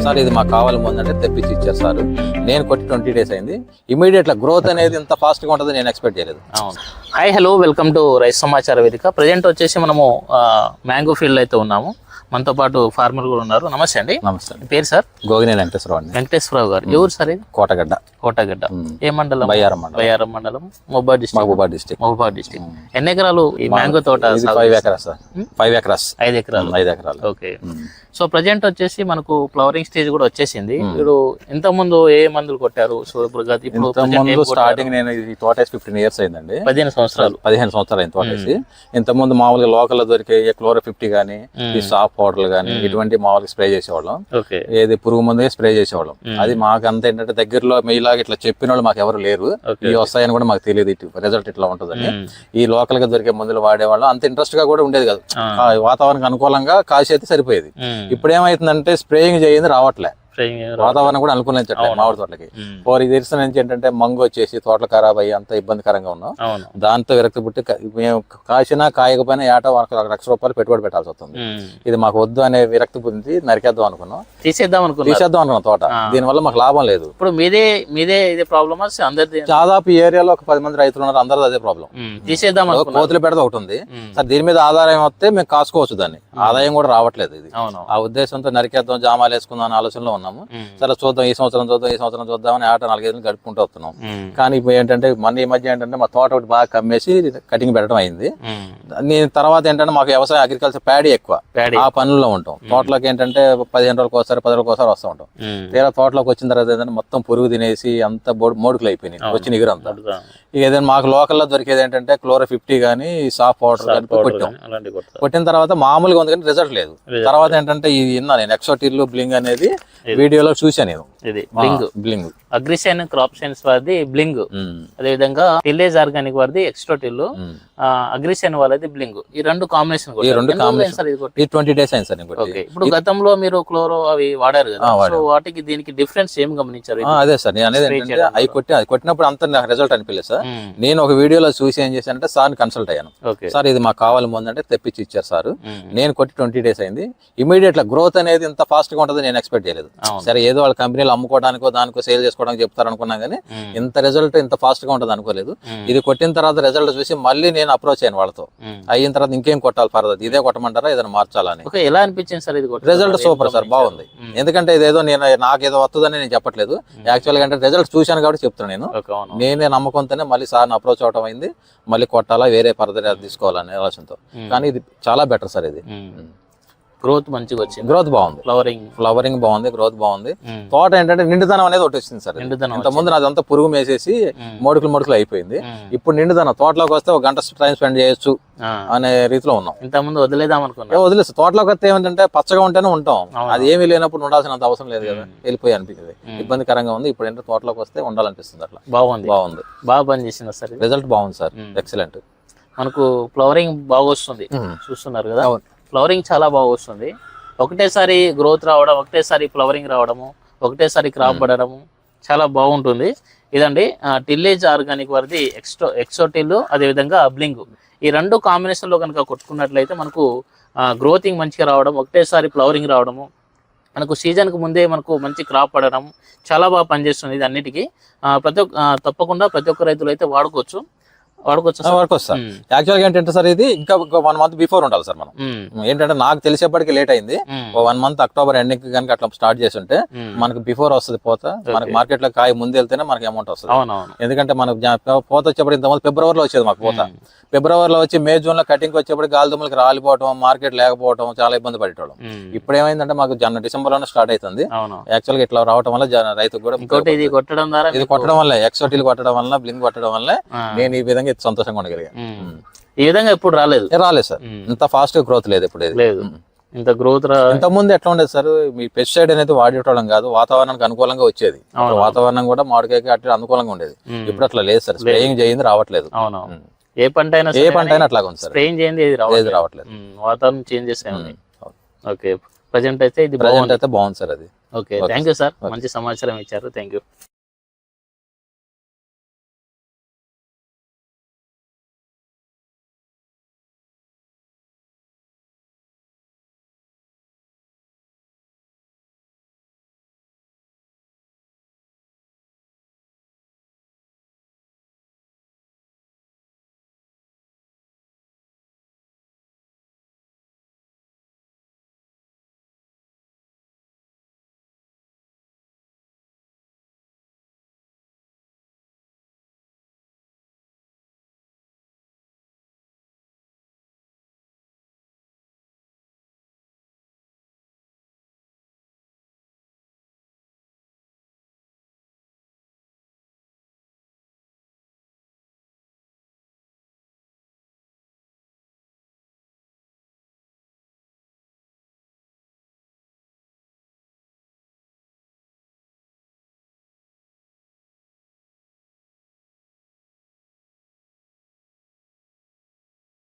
Sir ఇది మాకు కావాలి ముందంటే తెప్పించి ఇచ్చారు సార్. నేను కొట్టి 20 days అయింది. ఇమీడియట్ గ్రోత్ అనేది ఇంత ఫాస్ట్ గా ఉంటుంది నేను ఎక్స్పెక్ట్ చేయలేదు. అవును. హాయ్ హలో వెల్కమ్ టు రైతు సమాచార వేదిక. ప్రజెంట్ వచ్చేసి మనము మ్యాంగో ఫీల్డ్ అయితే ఉన్నాము. మనతో పాటు ఫార్మర్ కూడా ఉన్నారు. నమస్తే అండి. నమస్తే. పేరు సార్? గోగినే వెంకటేశ్వరరావు అండి. వెంకటేశ్వరరావు గారు. ఎవరు సార్ ఇది? కోటగడ్డ. కోటగడ్డ ఏ మండలం? బయ్యారం మండలం. బయ్యారం మండలం, మహబూబాబాద్ డిస్ట్రిక్ట్. మహబూబాబాద్ డిస్ట్రిక్ట్. ఎన్ని ఎకరాలు ఈ మ్యాంగో తోట? 5 ఎకరాలు సార్. 5 ఎకరాస్. 5 ఎకరాలు. 5 ఎకరాలు. ఓకే. సో ప్రజెంట్ వచ్చేసి మనకు ఫ్లవరింగ్ స్టేజ్ కూడా వచ్చేసింది. ఇప్పుడు ఇంత ముందు ఏ మందులు కొట్టారు? సో ఇప్పుడు స్టార్టింగ్ నేను ఈ తోట 15 years అయిందండి. 15 సంవత్సరాలు. 15 సంవత్సరాలు అయింది తోట వేసి. ఇంత ముందు మామూలుగా లోకల్ లో దొరికే క్లోరో 50 గానీ, ఈ సాఫ్ పౌడర్లు గానీ ఇటువంటి మామూలుగా స్ప్రే చేసేవాళ్ళం. ఏది పురుగు ముందే స్ప్రే చేసేవాళ్ళం. అది మాకు అంత ఏంటంటే దగ్గరలో మీలాగా ఇట్లా చెప్పిన వాళ్ళు మాకు ఎవరు లేరు. ఇవి వస్తాయని కూడా మాకు తెలియదు రిజల్ట్ ఇట్లా ఉంటుందని. ఈ లోకల్ గా దొరికే మందులు వాడేవాళ్ళం. అంత ఇంట్రెస్ట్ గా కూడా ఉండేది కాదు. వాతావరణానికి అనుకూలంగా కాసి అయితే సరిపోయేది. ఇప్పుడు ఏమైతుందంటే స్ప్రేయింగ్ చేయింది రావట్లే. వాతావరణం కూడా అనుకూలించట్లేదు మామిడి తోటలకి. 4 years నుంచి ఏంటంటే మంగు వచ్చేసి తోటలు ఖరాబ్ అయ్యి అంత ఇబ్బందికరంగా ఉన్నాం. దాంతో విరక్తి పుట్టి మేము కాసినా కాయకపోయినా ఏటా 1 లక్ష రూపాయలు పెట్టుబడి పెట్టాల్సి వస్తుంది. ఇది మాకు వద్దు అనే విరక్తి పుంది నరికేద్దాం అనుకున్నాం, తీసేద్దాం అనుకున్నాం తోట. దీనివల్ల మాకు లాభం లేదు. ఇప్పుడు మీదే ఇదే ప్రాబ్లమ్ అందరిది. దాదాపు ఈ ఏరియాలో ఒక 10 మంది రైతులు ఉన్నారు. అందరూ అదే ప్రాబ్లం. తీసేద్దాం. కోతులు పెడితే ఒకటి ఉంది సార్. దీని మీద ఆదాయం వస్తే మేము కాసుకోవచ్చు. దాన్ని ఆదాయం కూడా రావట్లేదు. ఇది ఆ ఉద్దేశంతో నరికేద్దాం, జామాలు వేసుకుందాం అనే ఆలోచనలో ఉన్నాము. సరే చూద్దాం, ఈ సంవత్సరం చూద్దామని ఆట 4 years గడుపుకుంటూ వస్తున్నాం. కానీ ఇప్పుడు ఏంటంటే ఈ మధ్య ఏంటంటే మా తోట ఒకటి బాగా కమ్మేసి కటింగ్ పెట్టడం అయింది. నేను తర్వాత ఏంటంటే మాకు వ్యవసాయం అగ్రికల్చర్ ప్యాడీ ఎక్కువ, ఆ పనుల్లో ఉంటాం. తోటలోకి ఏంటంటే 15 రోజులకు ఒకసారి 10 రోజులకు ఒకసారి వస్తూ ఉంటాం. తీరా తోటలోకి వచ్చిన తర్వాత ఏంటంటే మొత్తం పురుగు తినేసి అంత మోడుకులు అయిపోయినాయి వచ్చిన ఎగురంతా. ఇక ఏదైనా మాకు లోకల్లో దొరికేది ఏంటంటే క్లోరో 50 కానీ సాఫ్ పౌడర్ కానీ కొట్టాం. కొట్టిన తర్వాత మామూలుగా ఉంది కానీ రిజల్ట్ లేదు. తర్వాత ఏంటంటే ఇది విన్నా నేను ఎక్సోటిల్ బ్లింగ్ అనేది వీడియోలో చూసాను నేను. ఇది బ్లింగ్ అగ్రిసైన్ క్రాప్ సైన్స్ వారిది బ్లింగ్, అదే విధంగా విలేజ్ ఆర్గానిక్ వారిది ఎక్స్ట్రోటిల్, అగ్రిసైన్ వాళ్ళది బ్లింగ్. ఈ రెండు కాంబినేషన్. 20 days అయింది సార్. ఇప్పుడు గతంలో మీరు క్లోరో అవి వాడారు కదా, సో వాటికి దీనికి డిఫరెన్స్ ఏం గమనించారు? అదే సార్ నేను అనేది ఏంటంటే అవి కొట్టినప్పుడు అంత నాకు రిజల్ట్ అనిపించలేదు సార్. నేను ఒక వీడియోలో చూసి ఏం చేశానంటే సార్ కన్సల్ట్ అయ్యాను. సార్ ఇది మాకు కావాలి ముందంటే తెప్పించి ఇచ్చారు సార్. నేను కొట్టి 20 days అయింది. ఇమీడియట్ గ్రోత్ అనేది ఇంత ఫాస్ట్ గా ఉంటుంది నేను ఎక్స్పెక్ట్ చేయలేదు. సరే ఏదో వాళ్ళ కంపెనీలు అమ్ముకోవడానికో దానికో సేల్ చేసుకోవడానికి చెప్తారు అనుకున్నా కానీ ఇంత రిజల్ట్ ఇంత ఫాస్ట్ గా ఉంటుంది అనుకోలేదు. ఇది కొట్టిన తర్వాత రిజల్ట్ చూసి మళ్ళీ నేను అప్రోచ్ అయ్యాను వాళ్ళతో. అయిన తర్వాత ఇంకేం కొట్టాలి ఫర్దర్, ఇదే కొట్టమంటారా ఏదైనా మార్చాలని. ఎలా అనిపించింది సార్ ఇది? రిజల్ట్ సూపర్ సార్, బాగుంది. ఎందుకంటే ఇదేదో నాకేదో వస్తుందని నేను చెప్పట్లేదు. యాక్చువల్గా అంటే రిజల్ట్ చూశాను కాబట్టి చెప్తున్నాను. నేనే నమ్మకంతోనే మళ్ళీ సార్ని అప్రోచ్ అవడం అయింది. మళ్ళీ కొట్టాలా వేరే ఫర్దర్ తీసుకోవాలనే ఆలోచనతో. కానీ ఇది చాలా బెటర్ సార్. ఇది గ్రోత్ మంచిగా వచ్చింది. గ్రోత్ బాగుంది, ఫ్లవరింగ్ బాగుంది, గ్రోత్ బాగుంది. తోట ఏంటంటే నిండుదనం అనేది ఒకటి వచ్చింది సార్. ఇంత ముందు అదంతా పురుగు మేసేసి మొడుకులు అయిపోయింది. ఇప్పుడు నిండుదనం తోటలోకి వస్తే 1 గంట టైం స్పెండ్ చేయొచ్చు అనే రీతిలో ఉన్నాం. ఇంత ముందు వదిలేదాం అనుకున్నా, వదిలేసి తోటలోకి వస్తే ఏమంటే పచ్చగా ఉంటేనే ఉంటాం. అది ఏమీ లేనప్పుడు ఉండాల్సినంత అవసరం లేదు కదా, వెళ్ళిపోయి అనిపించింది. ఇబ్బందికరంగా ఉంది. ఇప్పుడు ఏంటంటే తోటలోకి వస్తే ఉండాలనిపిస్తుంది. అట్లా బాగుంది. బాగా పనిచేసింది సార్. రిజల్ట్ బాగుంది సార్, ఎక్సలెంట్. మనకు ఫ్లవరింగ్ బాగా వస్తుంది, చూస్తున్నారు కదా. ఫ్లవరింగ్ చాలా బాగా వస్తుంది. ఒకటేసారి గ్రోత్ రావడం, ఒకటేసారి ఫ్లవరింగ్ రావడము, ఒకటేసారి క్రాప్ పడడము చాలా బాగుంటుంది. ఇదండి టిల్లేజ్ ఆర్గానిక్ వారిది ఎక్సోటిల్, అదేవిధంగా బ్లింగ్. ఈ రెండు కాంబినేషన్లో కనుక కొట్టుకున్నట్లయితే మనకు గ్రోతింగ్ మంచిగా రావడం, ఒకటేసారి ఫ్లవరింగ్ రావడము, మనకు సీజన్కి ముందే మనకు మంచి క్రాప్ పడడం చాలా బాగా పనిచేస్తుంది. ఇది అన్నిటికీ తప్పకుండా ప్రతి ఒక్క రైతులు అయితే వాడుకోవచ్చు సార్. యాక్చువల్గా ఏంటంటే సార్ ఇది ఇంకా 1 month బిఫోర్ ఉండాలి సార్. మనం ఏంటంటే నాకు తెలిసేప్పటికి లేట్ అయింది. 1 month అక్టోబర్ ఎండింగ్ కనుక అట్లా స్టార్ట్ చేసి ఉంటే మనకు బిఫోర్ వస్తుంది పోత. మనకి మార్కెట్ లో కాయ ముందు వెళ్తేనే మనకి అమౌంట్ వస్తుంది. ఎందుకంటే మనకు పోత వచ్చేప్పుడు ఇంతమంది ఫిబ్రవరిలో వచ్చేది మాకు పోత. ఫిబ్రవరిలో వచ్చి మే జూన్ లో కటింగ్ వచ్చేప్పుడు గాలిదుమ్మలకి రాలిపోవడం, మార్కెట్ లేకపోవడం చాలా ఇబ్బంది పడేటోళ్ళం. ఇప్పుడు ఏమైందంటే మాకు డిసెంబర్ లోనే స్టార్ట్ అవుతుంది. యాక్చువల్గా ఇట్లా రావడం వల్ల రైతుకు కూడా ఇది కొట్టడం వల్ల, ఎక్సోటిల్ కొట్టడం వల్ల, బ్లింగ్ కొట్టడం వల్ల నేను ఈ విధంగా సంతోషంగా ఉండగలిగా. ఈ విధంగా ఎప్పుడు రాలేదు సార్. ఇంత ఫాస్ట్ గా గ్రోత్ లేదు ఇప్పుడు. ఇంత గ్రోత్ ఇంత ముందు ఎట్లా ఉండేది సార్, మీ పెస్టిసైడ్ అనేది వాడేటోళ్ళం కాదు, వాతావరణానికి అనుకూలంగా వచ్చేది. వాతావరణం కూడా మామిడికాయకి అట్లా అనుకూలంగా ఉండేది. ఇప్పుడు అట్లా లేదు సార్. స్ప్రేయింగ్ చేయింది రావట్లేదు. ఏ పంట అయినా అట్లాగా ఉంది సార్. స్ప్రేయింగ్ చేయింది రావట్లేదు. వాతావరణం చేంజ్ చేసాయి. ఓకే, ప్రజెంట్ అయితే ఇది బాగుంది సార్. అది ఓకే, థ్యాంక్ యూ సార్. మంచి సమాచారం ఇచ్చారు. Thank you.